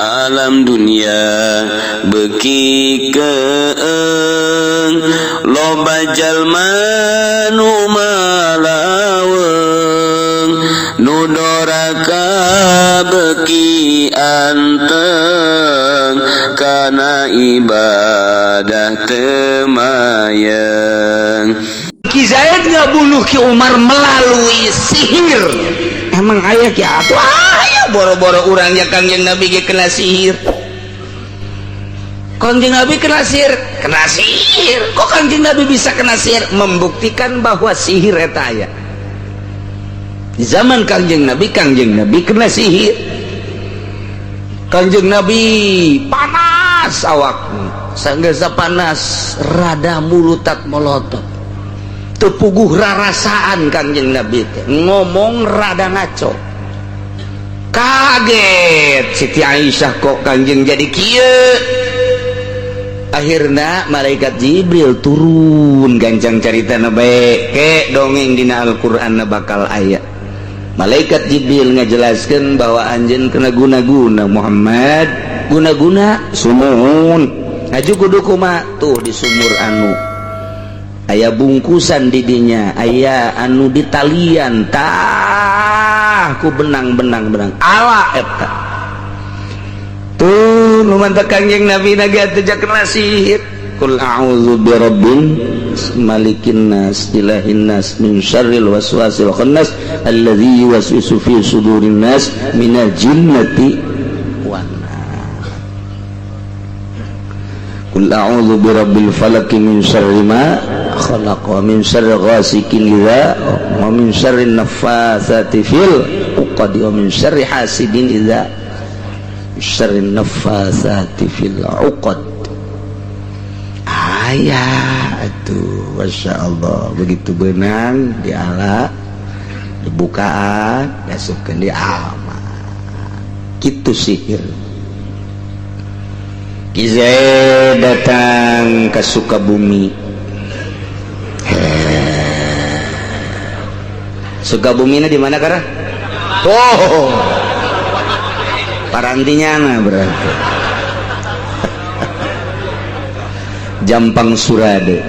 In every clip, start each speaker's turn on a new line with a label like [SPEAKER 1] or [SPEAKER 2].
[SPEAKER 1] alam dunia beki keeng loba jalma nu malaweng nu doraka beki anteng kana ibadah temayang.
[SPEAKER 2] Ki Zaid ngabunuh Ki Umar melalui sihir. Emang aya ki atuh aya boro-boro urangnya Kangjeng Nabi ge kena sihir. Kangjeng Nabi kena sihir, kena sihir. Kok Kangjeng Nabi bisa kena sihir? Membuktikan bahwa sihir eta aya. Di zaman Kangjeng Nabi kena sihir. Kangjeng Nabi panas awakna, sanggasa panas rada mulutak melotot. Tepuguh rarasaan Kangjeng Nabi ngomong rada ngaco. Kaget Siti Aisyah kok Kangjeng jadi kieu. Akhirna malaikat Jibril turun gancang caritana bae ke dongeng dina Al-Qur'an bakal aya. Malaikat Jibril ngajelaskeun bahwa anjeun kena guna-guna Muhammad, guna-guna sumun. Ngaju kudu kumaha tuh di sumur anu aya bungkusan didinya, aya anu ditalian tah ku benang-benang ala eta tuh lumantak Kangjeng Nabi naga teh kena sihir. Qul a'udzu birabbin malikin nas ilahin nas min syarril waswasil khannas alladzi yuwaswisu fi sudurin nas minal jinnati wan nas. Qul a'udzu birabbil falaq min syarri ma khalaq wa min syarri ghasikin idza wa min syarri naffatsati fil 'uqad wa min syarri hasidin idza syarri naffatsati fil 'uqad. Ayah atuh masyaallah begitu beunang diala dibukaan dasupkeun di aman kitu sihir. Ki Zaid datang ke Sukabumi. Sukabumi di mana kara? Oh, parantinya nah berarti. Jampang Surade.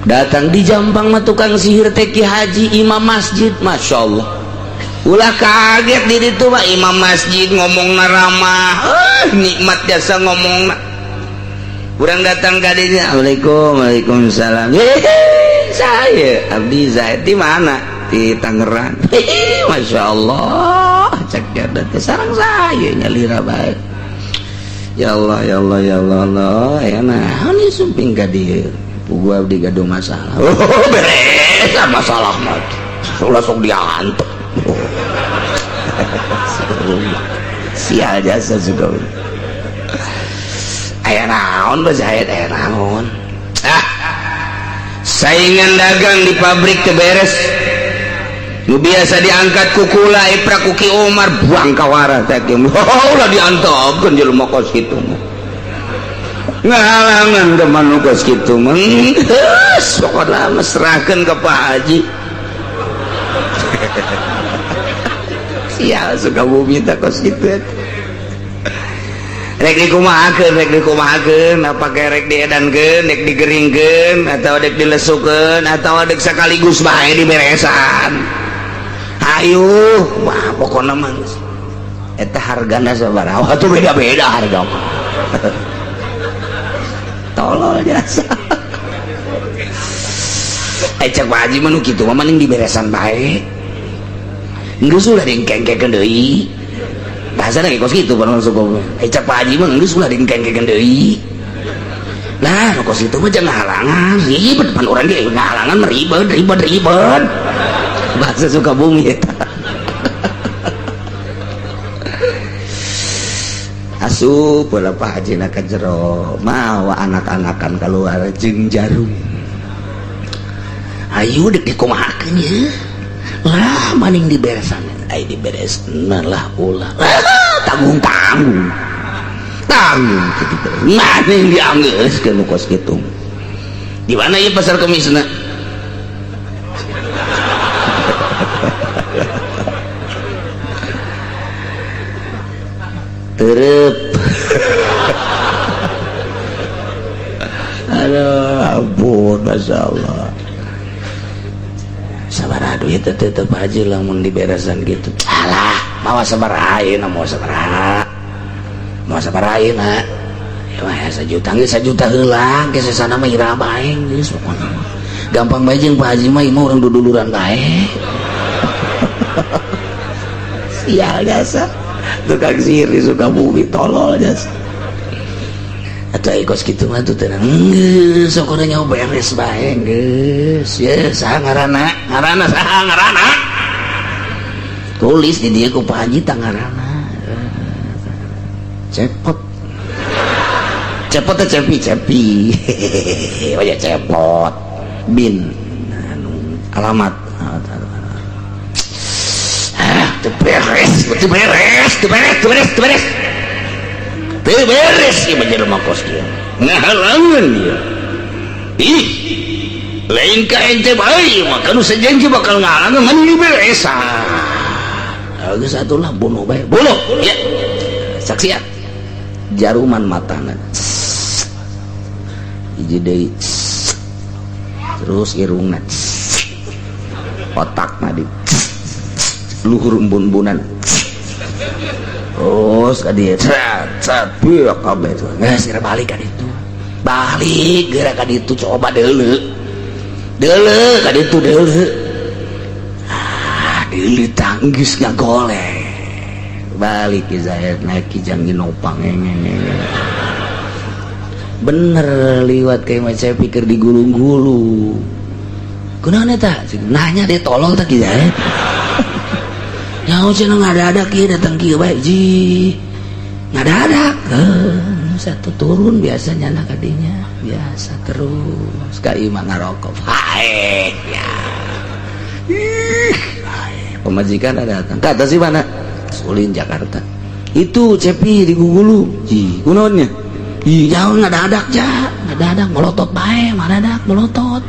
[SPEAKER 2] Datang di Jampang mah tukang sihir teh Ki Haji imam masjid, masya Allah. Ulah kaget di ditu mah imam masjid ngomongna ramah, nikmat jasa ngomongna. Urang datang ka dinya, Assalamualaikum, Waalaikumsalam. Saya Abdi Zaid di mana? Di Tangerang. Masya Allah, cek jadat sareng saya nyalira bae. Ya Allah, ya Allah, ya Allah, Allah, ya nah, ini sumping ka dieu. Gua abdi gaduh masalah. Oh, beres masalah mah. Ulah sok diantep. Sial jasa juga. Aya naon Pak Zaid, aya naon? Saingan dagang di pabrik teu beres. Nu biasa diangkat ku kula ipra ku Ki Umar buang kawara teh kieu. Ulah diantepkeun jelema kos kitu mah. Ngalangan teman nu kos kitu mah. Geus pokona mesrakeun ka Pak Haji. Sial Sukabumi teh kos kitu. Rek dikumahakeun apa rek diedankeun, rek digeringkeun atau rek dilesukeun atau rek sekaligus bae diberesan. Ayo, wah pokoknya mah eta hargana sabaraha atuh beda-beda harga mah. Tolol jasa. Cek Pak Haji mah nu kitu mah mending diberesan bae. Geus ulah dingkengkeun deui. Bahasana ge kos kitu panu suku. Cek Pak Haji mah geus ulah dingkengkeun deui. Lah nu kos kitu mah jangan halangan, ribet pan urang ge ngahalangan mah ribet. Bahasa Sukabumi eta. Asup bola Pak Haji na ka jero mawa anak-anakan keluar jeung jarum. Ayo dek dikumahakeun ye. Lah maning diberesan. Ai diberesna lah ulah. Tanggung kitu. Maning dianggeuskeun kos kitu. Di mana ieu pasar Kemisna? terep. Aduh, ampun, Masya Allah. Sabar duit tetep aja lamun diberesan gitu. Alah, mau sabar aja, mau sabar aja, nak. Ya mah 1 juta heula, ke sesana mah ira bae geus pokona. Gampang bae jeung Pak Haji mah imah urang duduluran bae. Sial jasa. Tukang sihir di Sukabumi tolol jasa. Atau ikos gitu mah tuh tenang. Geus sok urang nyaho beres bae geus. Ya saha ngaranna? Saha ngaranna? Tulis di dieu ku Pak Haji tah ngaranna. Cepot teh cepi. Oh ya cepot. Bin alamat. Tuh beres ya menjadi rumah kos dia ngahalangan dia. Ih lain ka ente bae maka nu sajanji bakal ngahalangan ngan ini beres geus atulah bunuh bae bunuh ya saksian jaruman matana hiji deui terus irungna otakna di luhur embun-embunan terus ka dieu cat bieu kabeh tuh geus geura balik ka ditu balik geura ka ditu coba deuleu ka ditu deuleu deuleu tanggis ngagoleh balik ke Zahid naik kijang ginopang bener liwat kayak macam pikir digulung-gulung kunaon eta nanya deh tolong tak Zahid nyaho cenah ngadadak ieu datang kieu bae ji ngadadak satu turun biasanya anak kadinya biasa terus ka imah ngarokok hae ya pemajikan ada datang kata si mana Ulin Jakarta itu Cepi di Gugulu ji kunaonnya ih nyaho ngadadak ja ngadadak melotot bae ngadadak melotot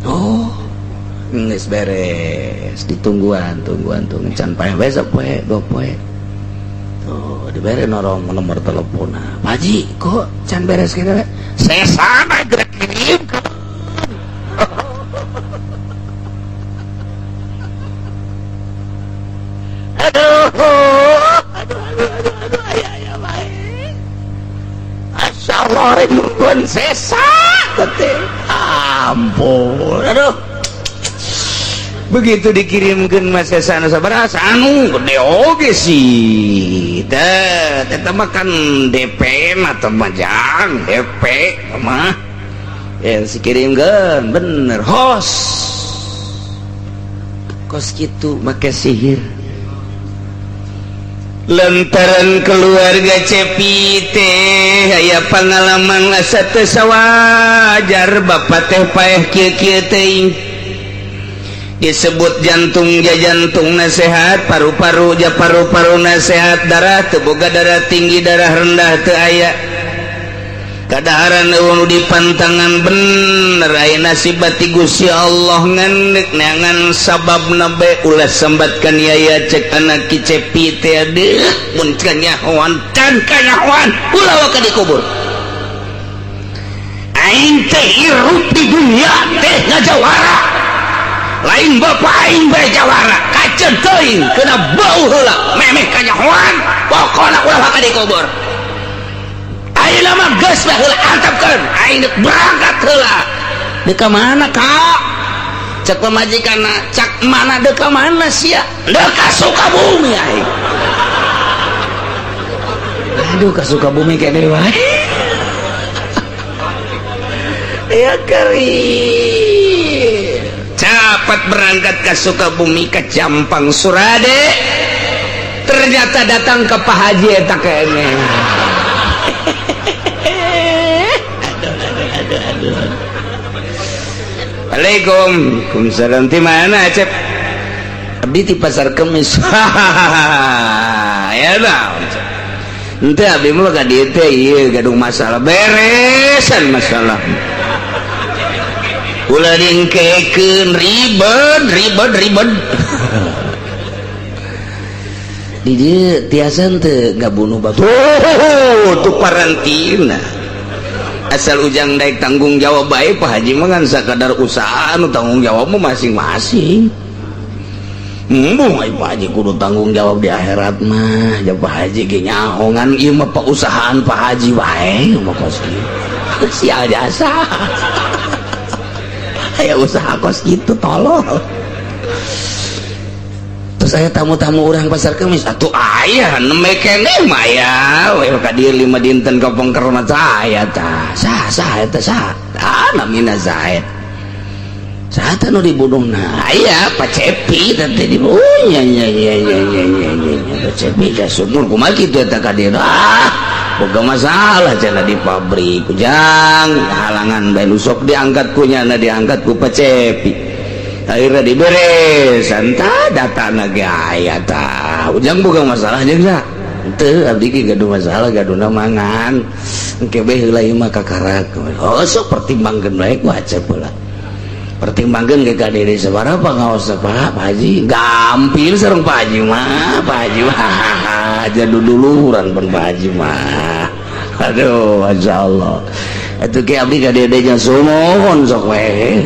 [SPEAKER 2] oh geus beres ditungguan can paeh besok poe 2 poe tuh dibere norong nomor telepon Pak Haji kok can beres kira saya sana gerak kirim aduh ayah baik Masya Allah nungguan sesa tete ampun aduh begitu dikirimkan mas kesana sabar anu gede oge sih teh makan DP atau majang DP mah ya si kirimkan bener kos gitu make sihir lantaran keluarga Cepi teh aya pengalaman asa teu sawajar bapak teh paeh kieu-kieu teuing disebut jantung nasehat paru-paru nasehat darah teboga darah tinggi darah rendah teu aya kadaharan nu dipantangan bener aya nasibat ti Gusti Allah ngandek neangan sababna bae ulah sambatkan yaya cek anak ki Cepi teh aduh mun kanyahoan ulah wa ka dikubur aing teh hirup di dunia teh ngajawara lain bapak aing bae jawara kaceun teuing kena bau heula memeh kanyahoan pokona ulah ka dikubur ayeuna mah geus bae heula antepkeun aing berangkat heula deuk ka mana Kak cek pamajikanna cak mana deuk ka mana sia deuk ka Sukabumi aing aduh ka Sukabumi kene wae ya kari cepat berangkat ke Sukabumi ke Jampang Surade ternyata datang ke Pak Haji eta kene aduh Waalaikumsalam di mana Cep abdi di Pasar Kemis ya dah ente abdi mah ka dieu teh ieu gadung masalah beresan masalah ulah dingkekeun ribet di dia tiasa teu ngabunuh bapak tuh parantina asal ujang daek tanggung jawab baik Pak Haji mah kan sakadar usaha nu tanggung jawab mah masing-masing. Pak Haji kudu tanggung jawab di akhirat mah. Ya Pak Haji ge nyaongan ieu mah pausahaan Pak Haji wae mah kos kieu. Sial jasa. Aya usaha kos kitu tolol. Terus aya tamu-tamu urang pasar Kemis atuh aya nembe keneh mah aya we ka dieu 5 dinten kapengker mah saya tah. Sah eta sah. Namina Zaid. Saat anu dibunuhna aya Pak Cepi tadi dibunuh. Oh nya Pak Cepi ka sumur kumaha kitu eta ka dieu. Boga masalah cenah di pabrik ujang halangan bae sok diangkat ku nya diangkat ku Pak Cepi. Akhirnya diberes anta datana ge aya tah. Ujang boga masalah jeung sa. Teu abdi ge gaduh masalah gaduna mangan. Engke bae heula ieu mah kakarak. Oh sok pertimbangkeun bae ku acep heula. Pertimbangkan ke kadiri seberapa ngaos Pak Haji gampil sareng Pak Haji mah aja duluran pun Pak Haji mah aduh Masya Allah itu kayak abdi kadiri jeung sumohon sok we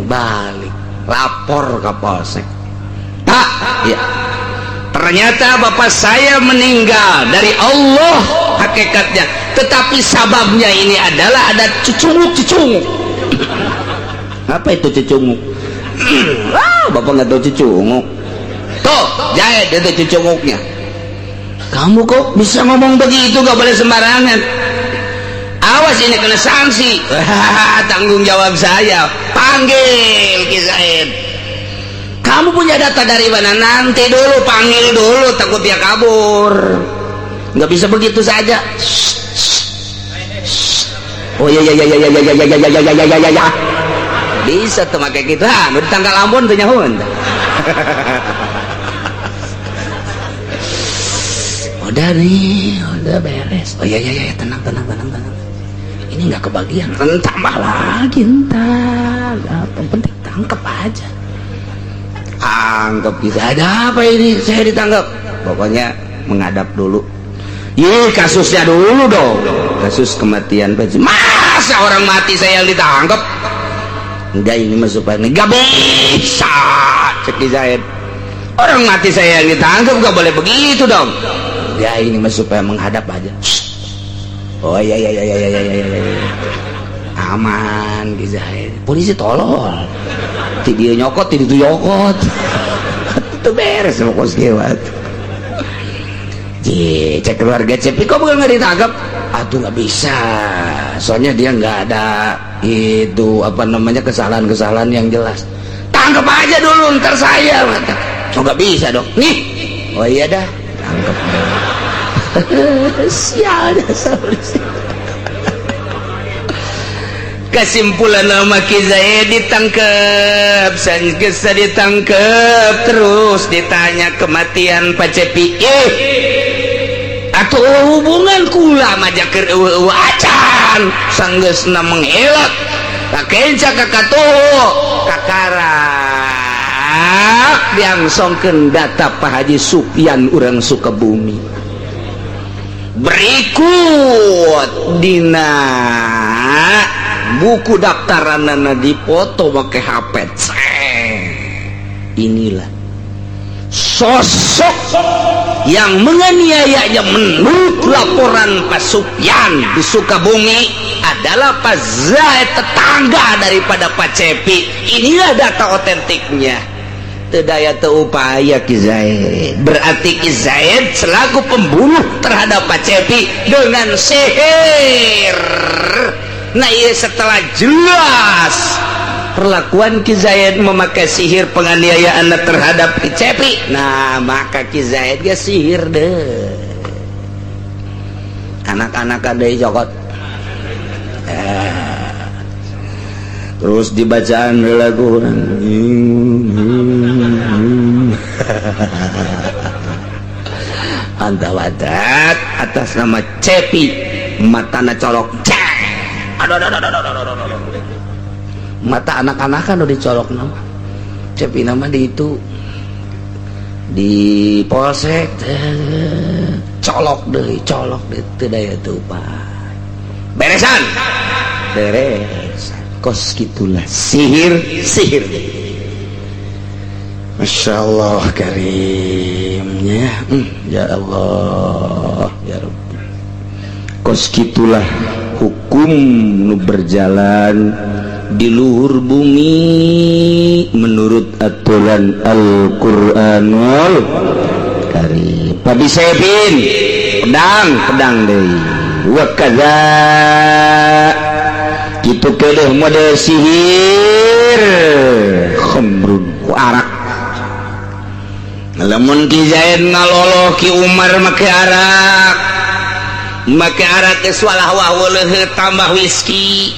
[SPEAKER 2] balik lapor ke polsek Pak ya ternyata bapak saya meninggal dari Allah hakikatnya tetapi sababnya ini adalah ada cucunguk apa itu cucunguk? Bapak nggak tahu cucunguk. Tuh, Zaid itu cucunguknya. Kamu kok bisa ngomong begitu? Gak boleh sembarangan. Awas ini kena sanksi. Tanggung jawab saya. Panggil Ki Zaid. Kamu punya data dari mana? Nanti dulu, panggil dulu. Takut dia kabur. Nggak bisa begitu saja. Oh ya. Bisa tuh pakai gitu udah tanggal Ambon tuh nyahun udah nih udah beres. Oh ya tenang ini nggak kebagian tambah lagi entar yang penting tangkap aja anggap bisa ada apa ini saya ditangkap pokoknya menghadap dulu kasusnya dulu dong kasus kematian masa orang mati saya yang ditangkap. Enggak ini mah supaya enggak bisa cek Zaid orang mati saya yang ditangkap enggak boleh begitu dong enggak ini mah supaya menghadap aja. Oh ya aman Zaid polisi tolol ti dia nyokot ti itu nyokot itu beres sama kos kewat cek keluarga Cepi kok bukan nggak ditangkap tuh nggak bisa soalnya dia nggak ada itu apa namanya kesalahan yang jelas tangkap aja dulu ntar saya nggak bisa dong nih oh iya dah tangkap sial dasar kesimpulan nama Ki Zaid ditangkap sangkesa ditangkap terus ditanya kematian Pak Cepi atau hubungan kula majakir acan sanggeusna menghelak kakenca kakatuh kakarak diangsongkeun data Pak Haji Sufyan urang Sukabumi berikut dina buku daftaranana dipoto make HP inilah sosok yang menganiayanya menurut laporan Pak Sufyan di Sukabumi adalah Pak Zaid tetangga daripada Pak Cepi. Inilah data otentiknya. Tedaya teupaya Ki Zaid berarti Ki Zaid selaku pembunuh terhadap Pak Cepi dengan sihir. Nah iya setelah jelas perlakuan Ki Zaid memakai sihir penganiayaan terhadap Ki Cepi, nah maka Ki Zaid gak sihir deh anak-anak ada cokot terus dibacaan lagu antawadat atas nama Cepi matana colok aduh mata anak-anak kan udah dicolok nama Cepi nama di itu di polsek colok deh teu daya tupai beresan kos gitulah sihir Masya Allah karimnya ya Allah ya Rabbi kos gitulah hukum nu berjalan di luhur bumi menurut aturan Al-Qur'anul Karim pabisepin pedang deui wa kadza kitu kedeh model sihir khamrun ku arak lamun Ki Zaid ngaloloh Ki Umar make arak geus walah-walah leuheut tambah whisky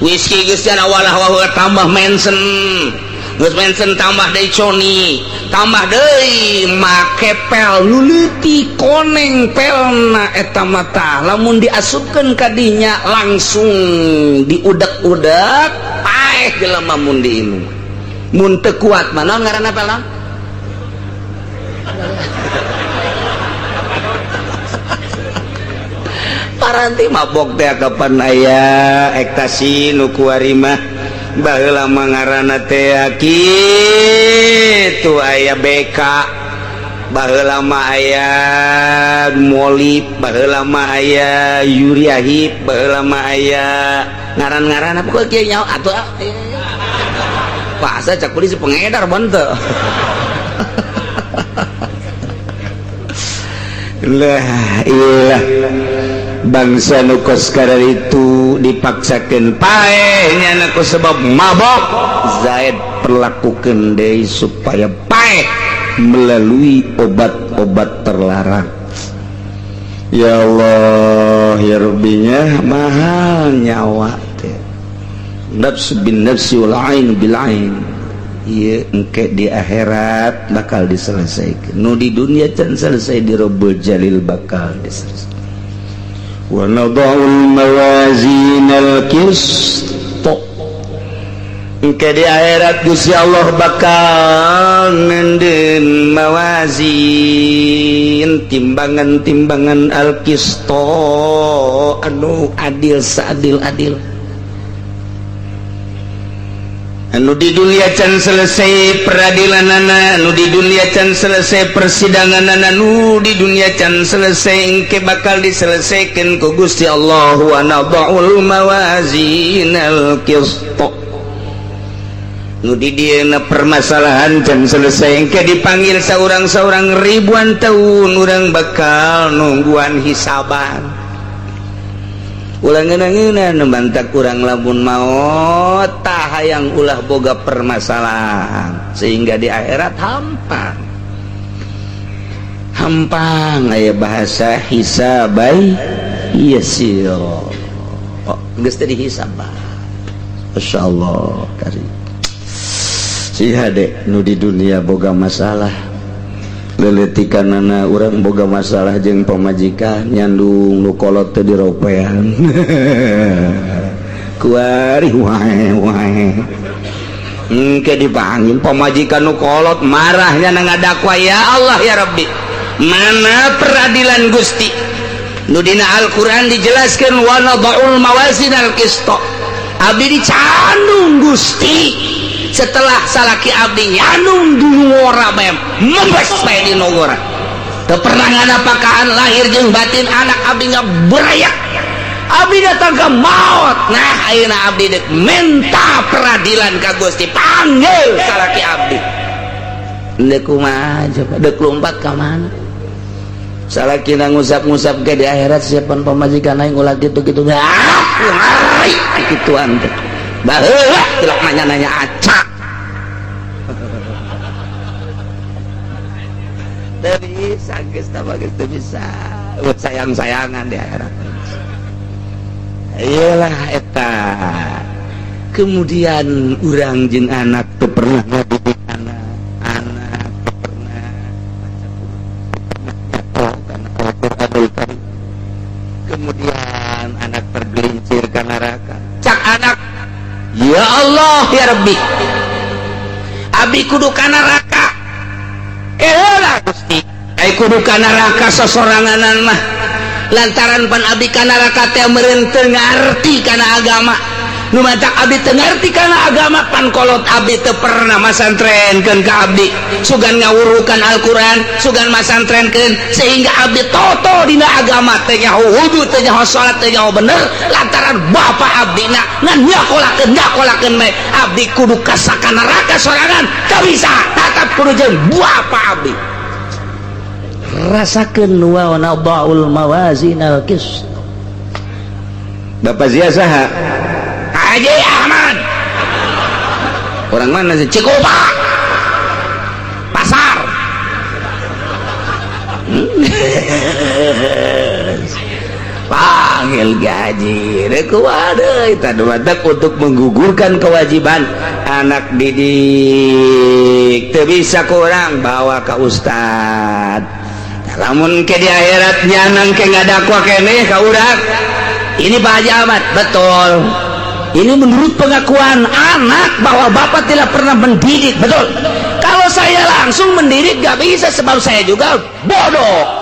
[SPEAKER 2] geus jana walah-walah tambah mensen geus mensen tambah deui coni tambah deui make pel nu leutik koneng pelna eta mata lamun diasupkeun ka dinya langsung diudak-udak paeh jelema mun diinum mun teu kuat mah naon ngaranna pel naon paranti mabok teh kapan aya ekstasi nu kuari mah baheula mah ngaranna teh kitu aya BK baheula mah aya molib baheula mah aya yuriahib baheula mah aya ngaran-ngaran apa kieu nyaho atuh Pak cak polisi pengedar bante lah ilah bangsa nu kos karar itu dipaksakeun paeh nya ku sebab mabok Zaid perlakukeun deui supaya paeh melalui obat-obat terlarang ya Allah ya Rabbinya mahal nyawa teh nafs bin nafsi wal ain bil ain ieu engke di akhirat bakal diselesaikan nu di dunia can selesai di Rabbul Jalil bakal diselesaikan wa nadha'ul mawazinal qist engke di akhirat Gusti Allah bakal ngendeun mawazin timbangan-timbangan al-qist anu adil seadil-adil anu di dunia can selesai peradilanana anu di dunia can selesai persidanganana anu di dunia can selesai engke bakal diselesaikan ku Gusti Allah wa nadha'ul mawazinal qist nu di dieuna permasalahan can selesai engke dipanggil saurang-saurang ribuan tahun urang bakal nungguan hisaban ulah ngeunah nembantak urang lamun maot tah hayang ulah boga permasalahan sehingga di akhirat hampang aya bahasa hisabai yasir geus teh dihisab masyaallah karim si hade nu di dunia boga masalah leletikanana urang boga masalah jeung pamajikan nyandung nu kolot teu diropean kuari wae engke dipanggil pamajikan nu kolot marahnya ngadakwa ya Allah ya Rabbi mana peradilan Gusti nu dina Al-Qur'an dijelaskeun wa nadha'ul mawazinal qist abdi dicandung Gusti setelah salaki abdi nyanung dulu ngora mem membes bae di nogora teu pernah ngadapakaan lahir jeung batin anak abdinya berayak abdi datang ke maut nah ayeuna abdi dek minta peradilan ka Gusti panggil salaki abdi deuk kumaha coba deuk lompat ka mana salaki na ngusap-ngusap ke di akhirat siapan pamajikan aing ulah kitu-kitu ai kituan teh baheula tilak nanya-nanya acak teu bisa geus tambah geus teu bisa buat sayang-sayangan di akhirat iyalah eta kemudian urang jeung anak teu pernah ngadidik anak teu pernah baca Al-Qur'an kemudian anak tergelincir ka neraka cak anak ya Allah ya Rabbi abdi kudu ka neraka heula kudu ka neraka sosoranganan mah lantaran pan abdi ka neraka teh meureun teu ngarti kana agama nu matak abdi teu ngarti kana agama pan kolot abdi teu pernah masantrenkeun ka abdi sugan ngawurukan Al-Qur'an sugan masantrenkeun sehingga abdi toto dina agama teh nyaho wudu teh nyaho salat teh nyaho bener lantaran bapa abdi ngan nyakolakeun bae abdi kudu ka neraka sorangan teu bisa tatap kudu jeung bapa abdi rasakeun wa nadaul mawazinal qist. Bapak Zia saha? Haji Ahmad. Orang mana sih? Cikupa. Pasar. Panggil gaji. Rekuade eta batak untuk menggugurkan kewajiban anak didik. Teu bisa kurang bawa ke ustad. Lamun ke di akhirat nyanang ke ngadakwa keneh ka urang. Ini Pak Haji Ahmad, betul. Ini menurut pengakuan anak bahwa bapak tidak pernah mendidik, betul. Kalau saya langsung mendidik gak bisa sebab saya juga bodoh.